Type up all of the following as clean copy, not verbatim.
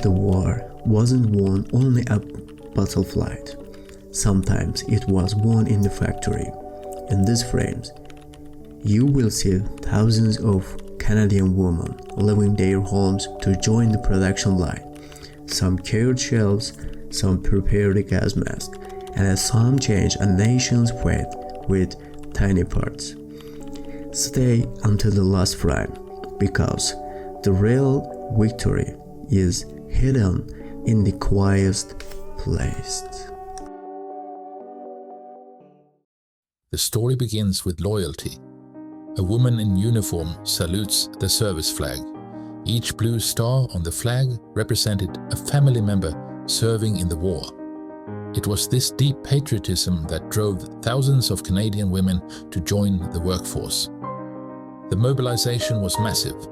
The war wasn't won only at battlefield. Sometimes it was won in the factory. In these frames, you will see thousands of Canadian women leaving their homes to join the production line. Some carried shells, some prepared a gas mask, and some changed a nation's fate with tiny parts. Stay until the last frame, because the real victory is hidden in the quietest place. The story begins with loyalty. A woman in uniform salutes the service flag. Each blue star on the flag represented a family member serving in the war. It was this deep patriotism that drove thousands of Canadian women to join the workforce. The mobilization was massive.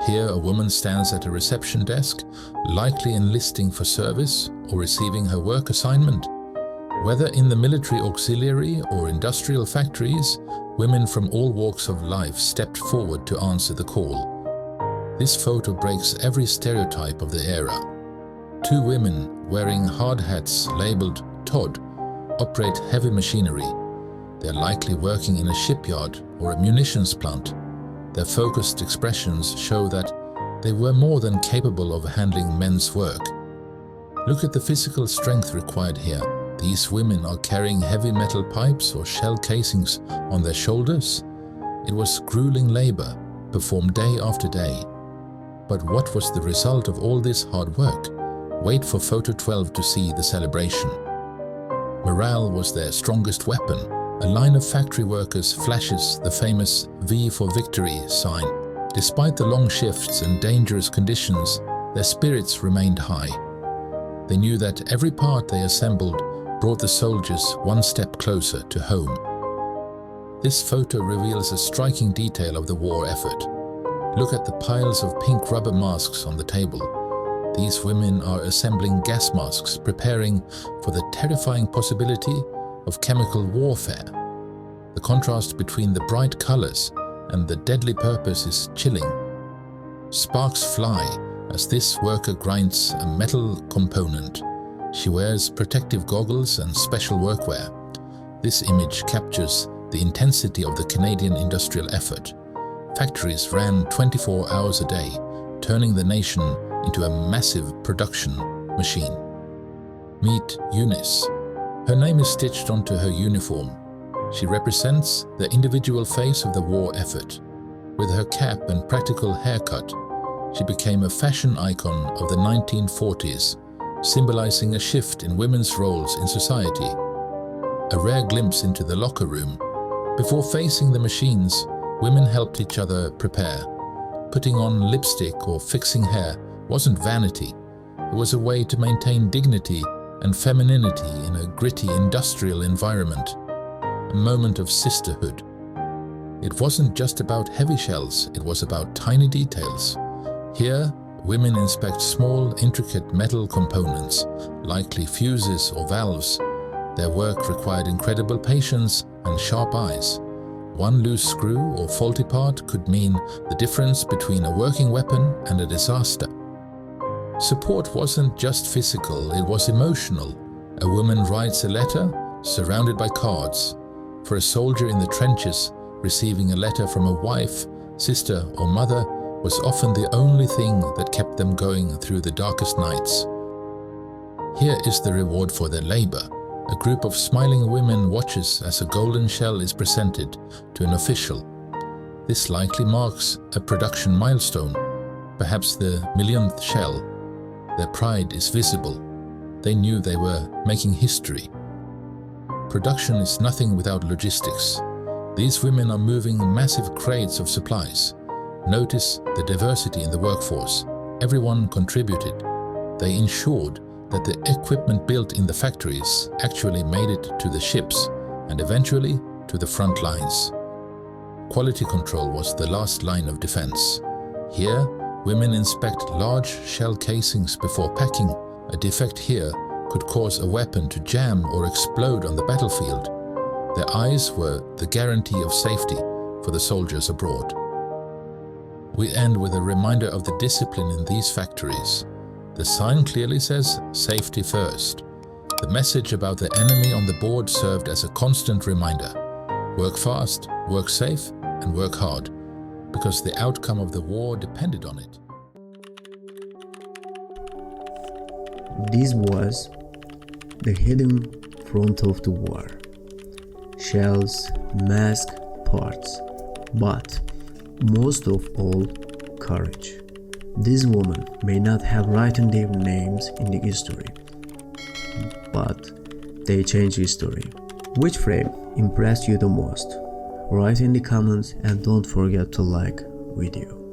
Here a woman stands at a reception desk, likely enlisting for service or receiving her work assignment. Whether in the military auxiliary or industrial factories, women from all walks of life stepped forward to answer the call. This photo breaks every stereotype of the era. Two women wearing hard hats labeled Todd operate heavy machinery. They're likely working in a shipyard or a munitions plant. Their focused expressions show that they were more than capable of handling men's work. Look at the physical strength required here. These women are carrying heavy metal pipes or shell casings on their shoulders. It was grueling labor, performed day after day. But what was the result of all this hard work? Wait for photo 12 to see the celebration. Morale was their strongest weapon. A line of factory workers flashes the famous V for Victory sign. Despite the long shifts and dangerous conditions, their spirits remained high. They knew that every part they assembled brought the soldiers one step closer to home. This photo reveals a striking detail of the war effort. Look at the piles of pink rubber masks on the table. These women are assembling gas masks, preparing for the terrifying possibility of chemical warfare. The contrast between the bright colors and the deadly purpose is chilling. Sparks fly as this worker grinds a metal component. She wears protective goggles and special workwear. This image captures the intensity of the Canadian industrial effort. Factories ran 24 hours a day, turning the nation into a massive production machine. Meet Eunice. Her name is stitched onto her uniform. She represents the individual face of the war effort. With her cap and practical haircut, she became a fashion icon of the 1940s, symbolizing a shift in women's roles in society. A rare glimpse into the locker room. Before facing the machines, women helped each other prepare. Putting on lipstick or fixing hair wasn't vanity. It was a way to maintain dignity and femininity in a gritty industrial environment. A moment of sisterhood. It wasn't just about heavy shells, it was about tiny details. Here, women inspect small, intricate metal components, likely fuses or valves. Their work required incredible patience and sharp eyes. One loose screw or faulty part could mean the difference between a working weapon and a disaster. Support wasn't just physical, it was emotional. A woman writes a letter, surrounded by cards. For a soldier in the trenches, receiving a letter from a wife, sister, or mother was often the only thing that kept them going through the darkest nights. Here is the reward for their labor. A group of smiling women watches as a golden shell is presented to an official. This likely marks a production milestone, perhaps the millionth shell. Their pride is visible. They knew they were making history. Production is nothing without logistics. These women are moving massive crates of supplies. Notice the diversity in the workforce. Everyone contributed. They ensured that the equipment built in the factories actually made it to the ships and eventually to the front lines. Quality control was the last line of defense. Here, women inspect large shell casings before packing. A defect here could cause a weapon to jam or explode on the battlefield. Their eyes were the guarantee of safety for the soldiers abroad. We end with a reminder of the discipline in these factories. The sign clearly says safety first. The message about the enemy on the board served as a constant reminder. Work fast, work safe, and work hard, because the outcome of the war depended on it. This was the hidden front of the war. Shells, mask, parts, but most of all, courage. This woman may not have written their names in the history, but they changed history. Which frame impressed you the most? Write in the comments and don't forget to like video.